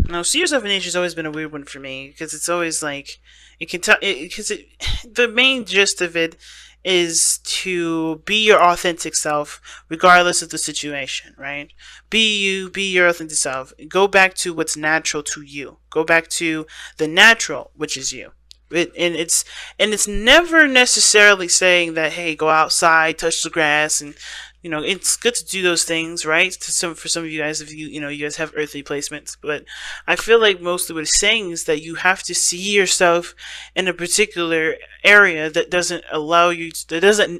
Now, see yourself in nature has always been a weird one for me because it's always like it can tell because the main gist of it is to be your authentic self regardless of the situation, right? Be you, be your authentic self. Go back to what's natural to you. Go back to the natural, which is you. And it's never necessarily saying that, hey, go outside, touch the grass, and it's good to do those things, right? For some of you guys, if you guys have earthly placements, but I feel like mostly what it's saying is that you have to see yourself in a particular area that doesn't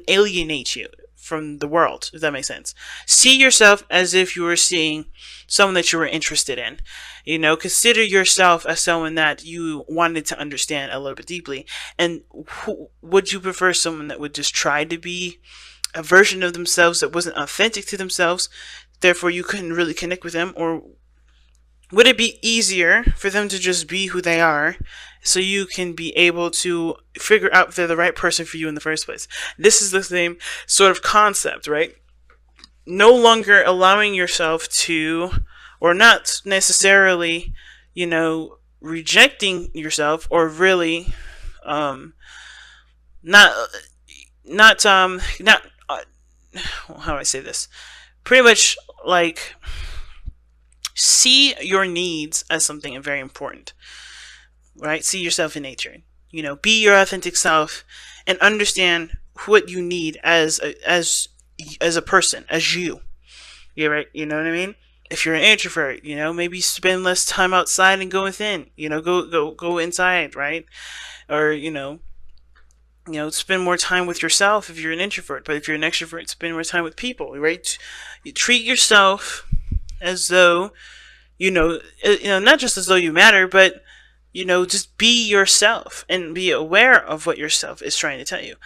alienate you from the world, if that makes sense. See yourself as if you were seeing someone that you were interested in. Consider yourself as someone that you wanted to understand a little bit deeply. And would you prefer someone that would just try to be a version of themselves that wasn't authentic to themselves, therefore you couldn't really connect with them? Or would it be easier for them to just be who they are so you can be able to figure out if they're the right person for you in the first place? This is the same sort of concept, right? No longer allowing yourself to, or not necessarily, rejecting yourself, or really, not, not, how do I say this? Pretty much like see your needs as something very important, right? See yourself in nature. Be your authentic self and understand what you need as a person, as you. Yeah, right. You know what I mean? If you're an introvert, maybe spend less time outside and go within. Go inside, right? Or spend more time with yourself if you're an introvert. But if you're an extrovert, spend more time with people, right? You treat yourself as though, not just as though you matter, but, just be yourself and be aware of what yourself is trying to tell you.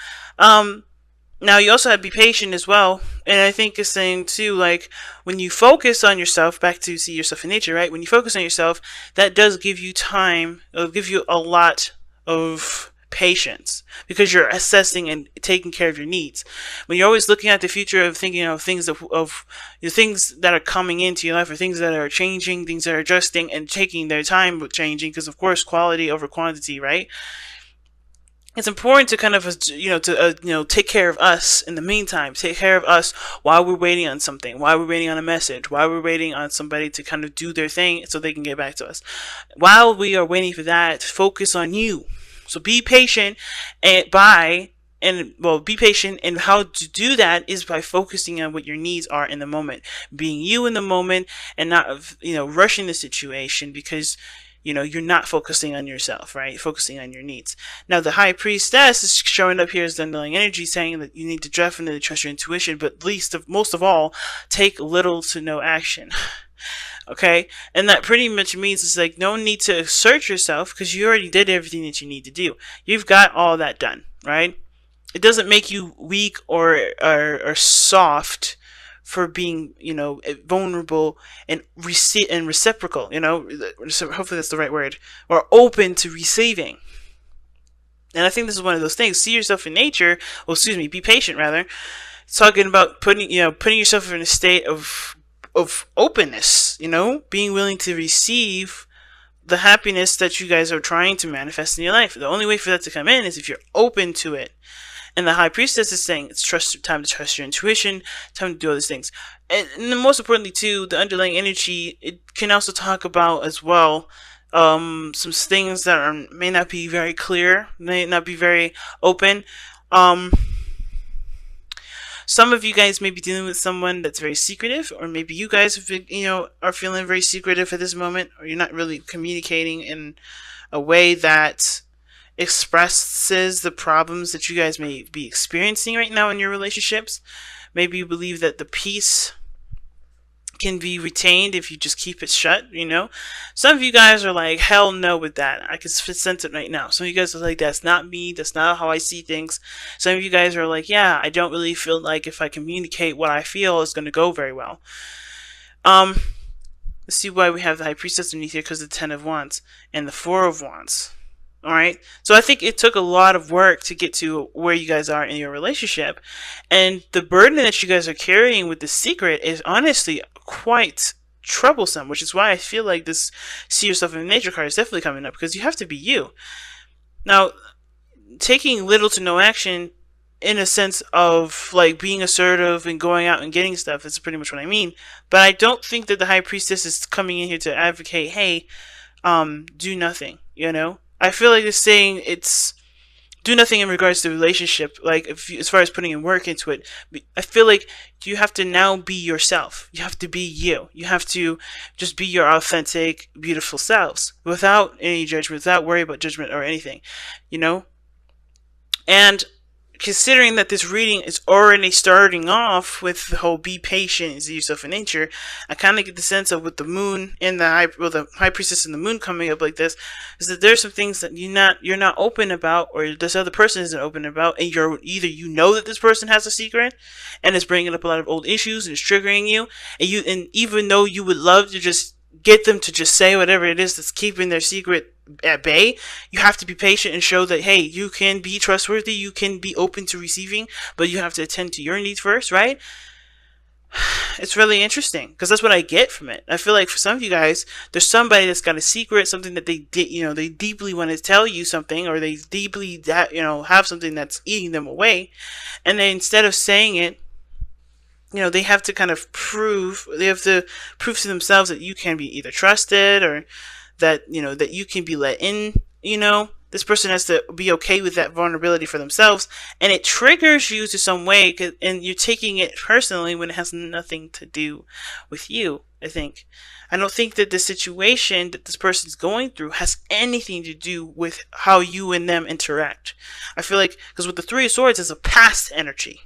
Now, you also have to be patient as well. And I think it's saying, too, like, when you focus on yourself, back to see yourself in nature, right? When you focus on yourself, that does give you time. It'll give you a lot of patience because you're assessing and taking care of your needs. When you're always looking at the future of thinking of things of the things that are coming into your life, or things that are changing, things that are adjusting and taking their time with changing, because of course quality over quantity, right? It's important to kind of take care of us in the meantime. Take care of us while we're waiting on something, while we're waiting on a message, while we're waiting on somebody to kind of do their thing so they can get back to us. While we are waiting for that, focus on you. So be patient, be patient, and how to do that is by focusing on what your needs are in the moment, being you in the moment, and not rushing the situation because you're not focusing on yourself, right? Focusing on your needs. Now, the high priestess is showing up here as the underlying energy, saying that you need to definitely trust your intuition, but most of all, take little to no action. Okay, and that pretty much means it's like no need to assert yourself because you already did everything that you need to do. You've got all that done, right? It doesn't make you weak or soft for being, vulnerable and reciprocal. Hopefully that's the right word, or open to receiving. And I think this is one of those things. See yourself in nature. Well, excuse me. Be patient, rather. It's talking about putting yourself in a state of openness, being willing to receive the happiness that you guys are trying to manifest in your life. The only way for that to come in is if you're open to it. And the high priestess is saying it's time to trust your intuition, time to do all these things. And then most importantly too, the underlying energy, it can also talk about as well some things that may not be very clear, may not be very open. Some of you guys may be dealing with someone that's very secretive, or maybe you guys have been, are feeling very secretive at this moment, or you're not really communicating in a way that expresses the problems that you guys may be experiencing right now in your relationships. Maybe you believe that the peace can be retained if you just keep it shut, Some of you guys are like, hell no with that. I can sense it right now. Some of you guys are like, that's not me. That's not how I see things. Some of you guys are like, yeah, I don't really feel like if I communicate what I feel is going to go very well. Let's see why we have the High Priestess underneath here, because the Ten of Wands and the Four of Wands. Alright, so I think it took a lot of work to get to where you guys are in your relationship, and the burden that you guys are carrying with the secret is honestly quite troublesome, which is why I feel like this see yourself in nature card is definitely coming up, because you have to be you. Now, taking little to no action in a sense of like being assertive and going out and getting stuff is pretty much what I mean. But I don't think that the high priestess is coming in here to advocate, hey, do nothing, you know? I feel like it's saying it's do nothing in regards to the relationship, like if you, as far as putting in work into it. I feel like you have to now be yourself. You have to be you. You have to just be your authentic, beautiful selves without any judgment, without worry about judgment or anything, you know? And considering that this reading is already starting off with the whole be patient and see yourself in nature, I kind of get the sense of with the moon and the high priestess and the moon coming up like this, is that there's some things that you're not open about, or this other person isn't open about, and you're either you know that this person has a secret and is bringing up a lot of old issues and is triggering you, and even though you would love to just get them to just say whatever it is that's keeping their secret at bay, you have to be patient and show that, hey, you can be trustworthy, you can be open to receiving, but you have to attend to your needs first, right? It's really interesting because that's what I get from it. I feel like for some of you guys, there's somebody that's got a secret, something that they did, you know, they deeply want to tell you something, or they deeply, you know, have something that's eating them away, and then instead of saying it, you know, they have to kind of prove to themselves that you can be either trusted, or that, you know, that you can be let in, you know. This person has to be okay with that vulnerability for themselves, and it triggers you to some way, and you're taking it personally when it has nothing to do with you, I think. I don't think that the situation that this person's going through has anything to do with how you and them interact. I feel like, because with the Three of Swords, it's a past energy.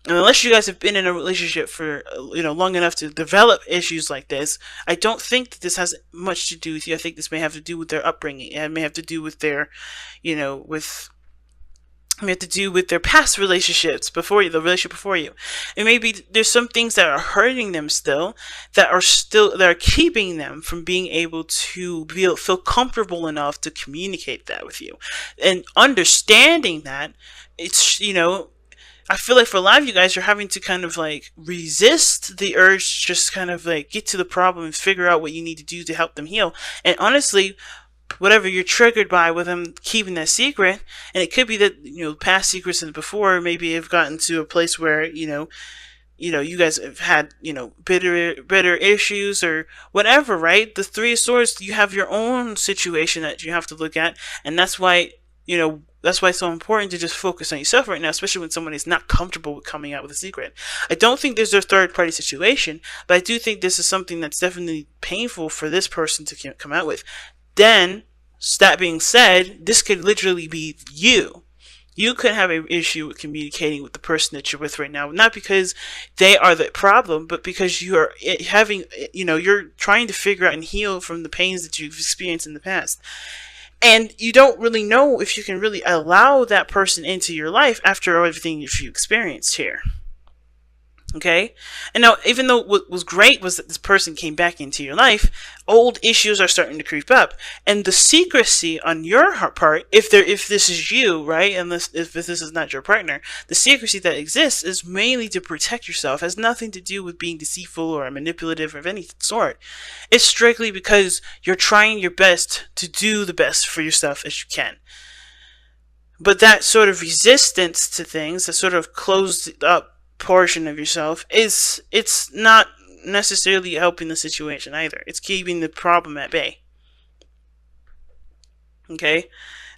And unless you guys have been in a relationship for, you know, long enough to develop issues like this, I don't think that this has much to do with you. I think this may have to do with their upbringing. It may have to do with their, you know, may have to do with their past relationships before you, the relationship before you. And maybe there's some things that are hurting them still, that are keeping them from being able to feel comfortable enough to communicate that with you. And understanding that, it's, you know, I feel like for a lot of you guys, you're having to kind of like resist the urge to just kind of like get to the problem and figure out what you need to do to help them heal. And honestly, whatever you're triggered by with them keeping that secret, and it could be that, you know, past secrets and before maybe have gotten to a place where, you know, you guys have had, you know, bitter issues or whatever, right? The Three of Swords, you have your own situation that you have to look at, and that's why, you know, that's why it's so important to just focus on yourself right now, especially when someone is not comfortable with coming out with a secret. I don't think there's a third-party situation, but I do think this is something that's definitely painful for this person to come out with. Then, that being said, this could literally be you. You could have an issue with communicating with the person that you're with right now, not because they are the problem, but because you are having, you know, you're trying to figure out and heal from the pains that you've experienced in the past. And you don't really know if you can really allow that person into your life after everything you've experienced here. Okay? And now, even though what was great was that this person came back into your life, old issues are starting to creep up. And the secrecy on your part, if this is you, right, and if this is not your partner, the secrecy that exists is mainly to protect yourself. It has nothing to do with being deceitful or manipulative or of any sort. It's strictly because you're trying your best to do the best for yourself as you can. But that sort of resistance to things, that sort of closed up portion of yourself, it's not necessarily helping the situation either. It's keeping the problem at bay. Okay?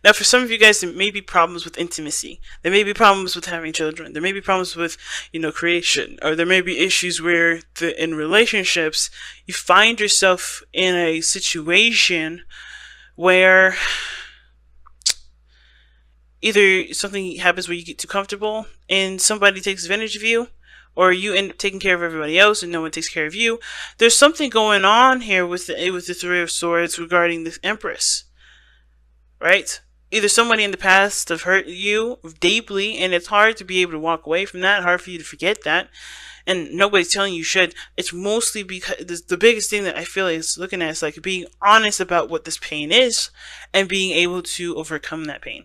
Now, for some of you guys, there may be problems with intimacy. There may be problems with having children. There may be problems with, you know, creation. Or there may be issues where in relationships, you find yourself in a situation where either something happens where you get too comfortable and somebody takes advantage of you, or you end up taking care of everybody else and no one takes care of you. There's something going on here with the Three of Swords regarding the Empress, right? Either somebody in the past have hurt you deeply, and it's hard to be able to walk away from that, hard for you to forget that, and nobody's telling you should. It's mostly because the biggest thing that I feel is looking at is like being honest about what this pain is and being able to overcome that pain.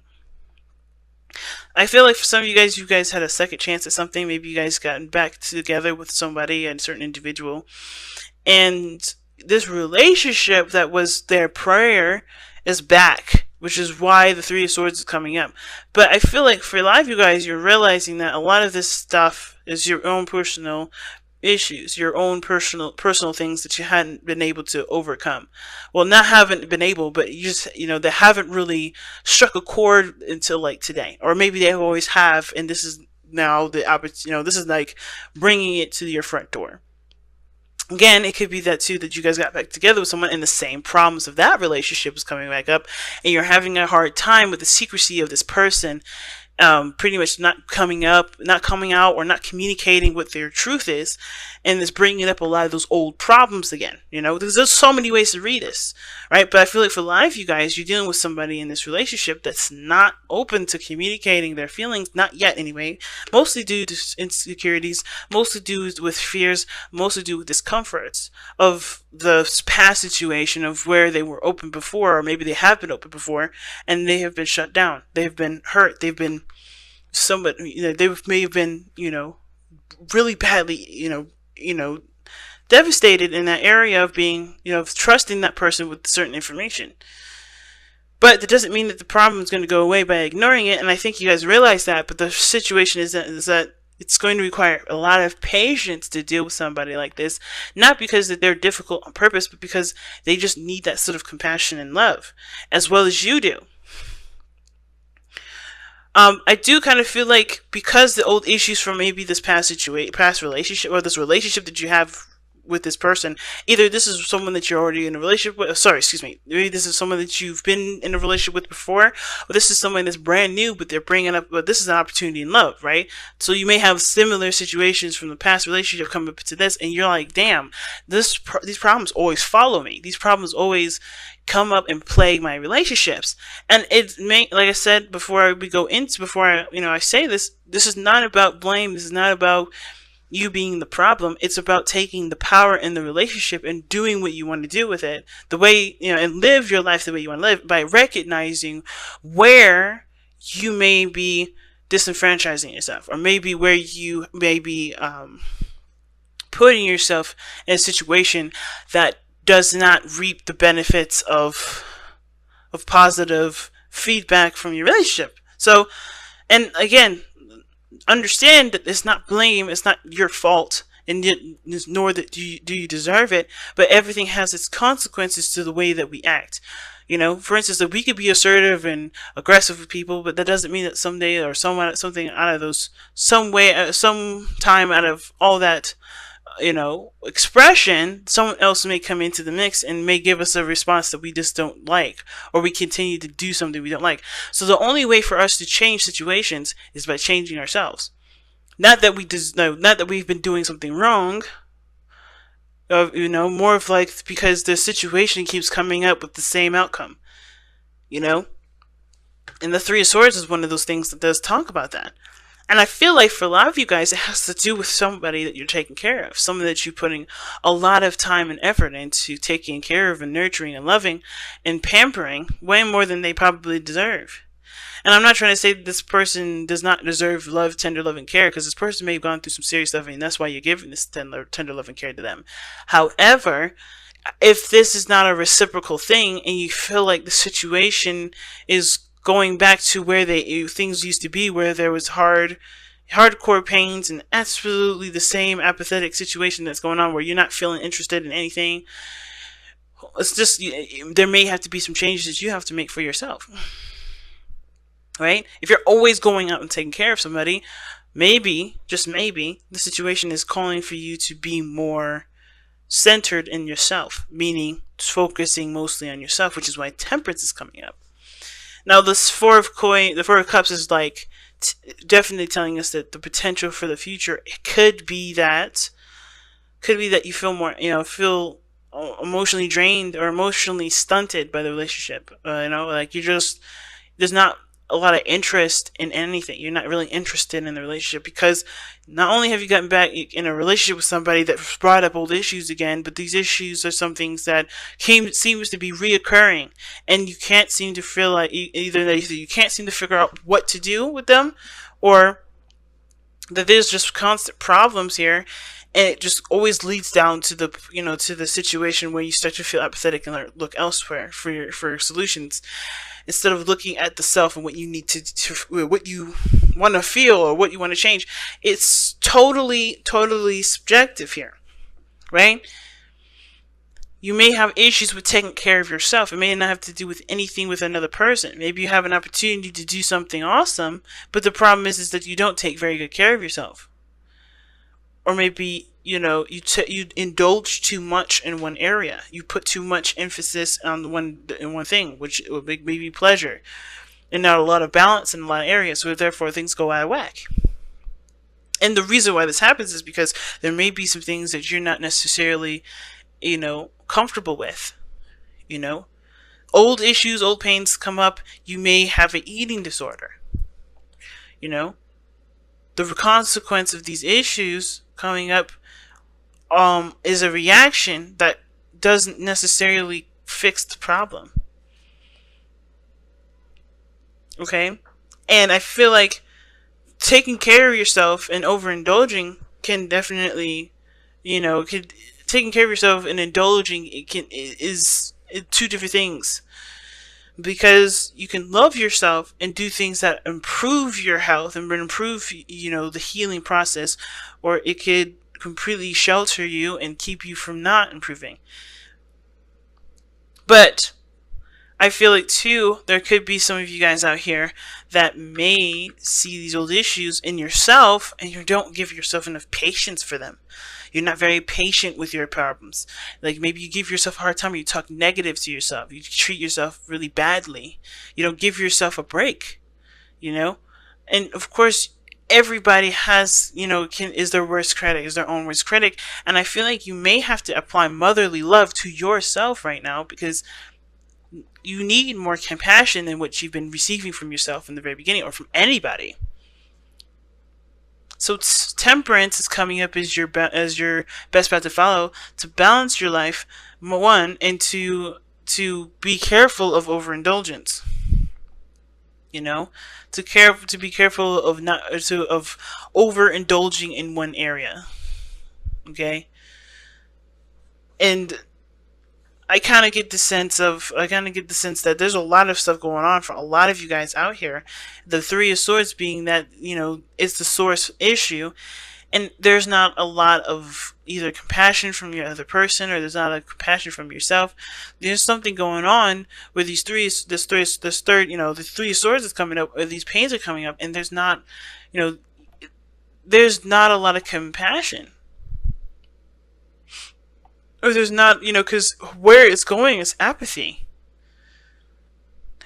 I feel like for some of you guys had a second chance at something. Maybe you guys gotten back together with somebody, a certain individual, And this relationship that was their prayer is back, which is why the Three of Swords is coming up. But I feel like for a lot of you guys, you're realizing that a lot of this stuff is your own personal issues, your own personal things that you hadn't been able to overcome. Well, not haven't been able, but you just, they haven't really struck a chord until like today, or maybe they always have, and this is now the opportunity. This is like bringing it to your front door. Again, it could be that too, that you guys got back together with someone and the same problems of that relationship is coming back up, and you're having a hard time with the secrecy of this person, pretty much not coming out, or not communicating what their truth is, and it's bringing up a lot of those old problems again. There's so many ways to read this, right? But I feel like for a lot of you guys, you're dealing with somebody in this relationship that's not open to communicating their feelings, not yet anyway, mostly due to insecurities, mostly due with fears, mostly due with discomforts of the past situation of where they were open before, or maybe they have been open before, and they have been shut down. They've been hurt. They've been they may have been, really badly, devastated in that area of being, trusting that person with certain information. But that doesn't mean that the problem is going to go away by ignoring it, and I think you guys realize that, but the situation is that it's going to require a lot of patience to deal with somebody like this, not because that they're difficult on purpose, but because they just need that sort of compassion and love, as well as you do. I do kind of feel like because the old issues from maybe this past relationship, or this relationship that you have with this person, either this is someone that you're already in a relationship with, maybe this is someone that you've been in a relationship with before, or this is someone that's brand new, but they're bringing up, but this is an opportunity in love, right? So you may have similar situations from the past relationship come up to this, and you're like, damn, these problems always follow me. These problems always come up and plague my relationships. And it may, like I said before I say this is not about blame. This is not about you being the problem. It's about taking the power in the relationship and doing what you want to do with it, the way, and live your life the way you want to live, by recognizing where you may be disenfranchising yourself, or maybe where you may be putting yourself in a situation that does not reap the benefits of positive feedback from your relationship. So, and again, understand that it's not blame, it's not your fault, and nor that do you deserve it, but everything has its consequences to the way that we act. For instance, that we could be assertive and aggressive with people, but that doesn't mean that someday, or something out of those, some time out of all that, expression, someone else may come into the mix and may give us a response that we just don't like, or we continue to do something we don't like. So the only way for us to change situations is by changing ourselves. Not that we've been doing something wrong, more of like because the situation keeps coming up with the same outcome, And the Three of Swords is one of those things that does talk about that. And I feel like for a lot of you guys, it has to do with somebody that you're taking care of, someone that you're putting a lot of time and effort into taking care of and nurturing and loving and pampering way more than they probably deserve. And I'm not trying to say that this person does not deserve love, tender love, and care, because this person may have gone through some serious stuff, and that's why you're giving this tender love and care to them. However, if this is not a reciprocal thing, and you feel like the situation is going back to where things used to be, where there was hardcore pains and absolutely the same apathetic situation that's going on, where you're not feeling interested in anything, it's just, there may have to be some changes that you have to make for yourself, right? If you're always going out and taking care of somebody, maybe, just maybe, the situation is calling for you to be more centered in yourself, meaning focusing mostly on yourself, which is why temperance is coming up. Now, this the Four of Cups is like definitely telling us that the potential for the future, it could be that you feel more, feel emotionally drained or emotionally stunted by the relationship. Like there's not a lot of interest in anything. You're not really interested in the relationship, because not only have you gotten back in a relationship with somebody that brought up old issues again, but these issues are some things that seems to be reoccurring, and you can't seem to feel like either you can't seem to figure out what to do with them, or that there's just constant problems here, And it just always leads down to the, to the situation where you start to feel apathetic and look elsewhere for solutions, instead of looking at the self and what you need to what you want to feel or what you want to change. It's totally subjective here, right? You may have issues with taking care of yourself. It may not have to do with anything with another person. Maybe you have an opportunity to do something awesome, but the problem is that you don't take very good care of yourself. Or maybe, you indulge too much in one area. You put too much emphasis on one thing, which would make maybe pleasure, and not a lot of balance in a lot of areas. So therefore, things go out of whack. And the reason why this happens is because there may be some things that you're not necessarily, comfortable with. Old issues, old pains come up. You may have an eating disorder. The consequence of these issues coming up is a reaction that doesn't necessarily fix the problem. Okay? And I feel like taking care of yourself and overindulging can definitely, taking care of yourself and indulging is two different things. Because you can love yourself and do things that improve your health and improve, the healing process, or it could completely shelter you and keep you from not improving. But I feel like too, there could be some of you guys out here that may see these old issues in yourself and you don't give yourself enough patience for them. You're not very patient with your problems. Like maybe you give yourself a hard time, or you talk negative to yourself. You treat yourself really badly. You don't give yourself a break, And of course, everybody has, is their worst critic, is their own worst critic. And I feel like you may have to apply motherly love to yourself right now, because you need more compassion than what you've been receiving from yourself in the very beginning, or from anybody. So temperance is coming up as your best path to follow, to balance your life, one, and to be careful of overindulgence. To be careful of of overindulging in one area. Okay? And I kind of get the sense that there's a lot of stuff going on for a lot of you guys out here. The Three of Swords being that, it's the source issue, and there's not a lot of either compassion from your other person, or there's not a compassion from yourself. There's something going on where the Three of Swords is coming up, or these pains are coming up, and there's not a lot of compassion. Or there's not, because where it's going is apathy.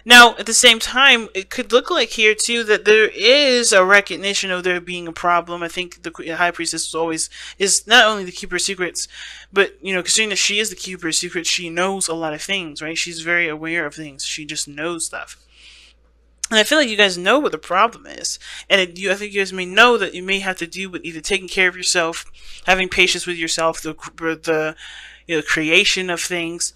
Now, at the same time, it could look like here, too, that there is a recognition of there being a problem. I think the High Priestess is not only the Keeper of Secrets, but, considering that she is the Keeper of Secrets, she knows a lot of things, right? She's very aware of things. She just knows stuff. And I feel like you guys know what the problem is. And I think you guys may know that you may have to do with either taking care of yourself, having patience with yourself, the creation of things.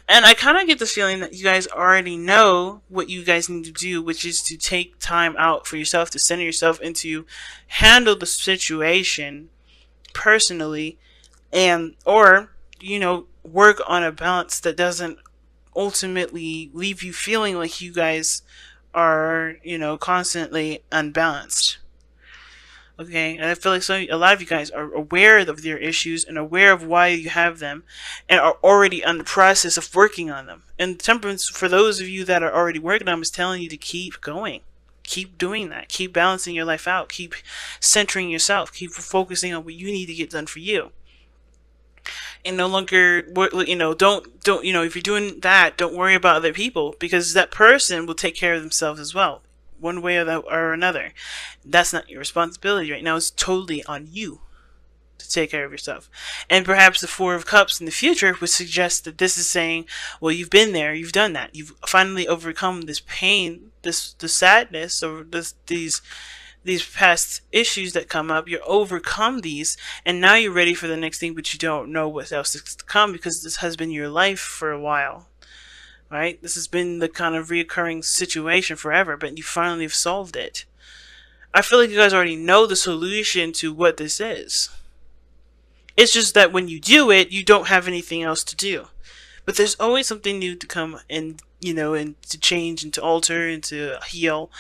And I kind of get the feeling that you guys already know what you guys need to do, which is to take time out for yourself, to center yourself, and to handle the situation personally, or work on a balance that doesn't ultimately leave you feeling like you guys are, constantly unbalanced. Okay, and I feel like a lot of you guys are aware of their issues and aware of why you have them, and are already in the process of working on them. And temperance, for those of you that are already working on them, is telling you to keep going. Keep doing that. Keep balancing your life out. Keep centering yourself. Keep focusing on what you need to get done for you. And no longer, don't, if you're doing that, don't worry about other people, because that person will take care of themselves as well, one way or another. That's not your responsibility right now. It's totally on you to take care of yourself. And perhaps the Four of Cups in the future would suggest that this is saying, well, you've been there, you've done that, you've finally overcome this pain, the sadness, or these past issues that come up. You overcome these, and now you're ready for the next thing, but you don't know what else is to come, because this has been your life for a while, right? This has been the kind of reoccurring situation forever, but you finally have solved it. I feel like you guys already know the solution to what this is. It's just that when you do it, you don't have anything else to do. But there's always something new to come, and and to change and to alter and to heal.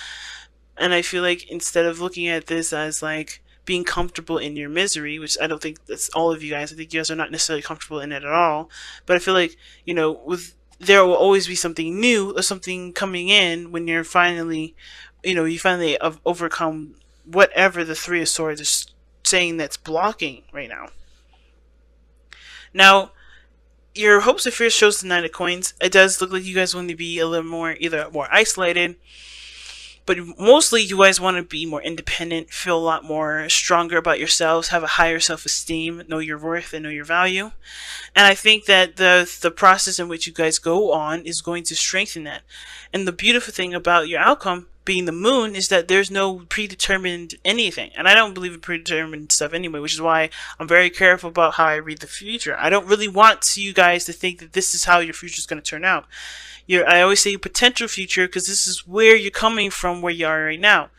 And I feel like instead of looking at this as like being comfortable in your misery, which I don't think that's all of you guys. I think you guys are not necessarily comfortable in it at all. But I feel like, with there will always be something new or something coming in when you're finally, you finally overcome whatever the Three of Swords is saying that's blocking right now. Now, your hopes and fears shows the Nine of Coins. It does look like you guys want to be a little more, either more isolated, but mostly you guys want to be more independent, feel a lot more stronger about yourselves, have a higher self-esteem, know your worth and know your value. And I think that the process in which you guys go on is going to strengthen that. And the beautiful thing about your outcome being the moon is that there's no predetermined anything. And I don't believe in predetermined stuff anyway, which is why I'm very careful about how I read the future. I don't really want you guys to think that this is how your future is going to turn out. I always say potential future because this is where you're coming from, where you are right now.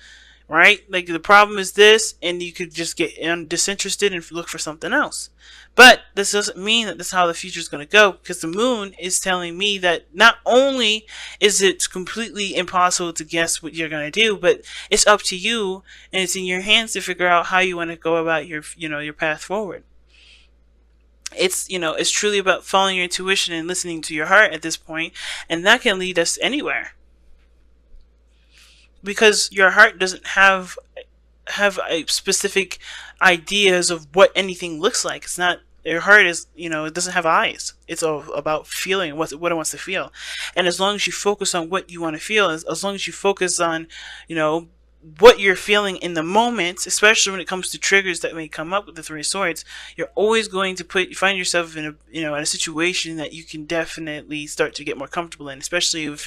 Right? Like, the problem is this, and you could just get disinterested and look for something else. But this doesn't mean that this is how the future is going to go, because the moon is telling me that not only is it completely impossible to guess what you're going to do, but it's up to you, and it's in your hands to figure out how you want to go about your path forward. It's it's truly about following your intuition and listening to your heart at this point, and that can lead us anywhere. Because your heart doesn't have a specific ideas of what anything looks like. It's not, your heart is, it doesn't have eyes. It's all about feeling what it wants to feel. And as long as you focus on what you want to feel, as long as you focus on, what you're feeling in the moment, especially when it comes to triggers that may come up with the Three of Swords, you're always going to find yourself in a in a situation that you can definitely start to get more comfortable in, especially if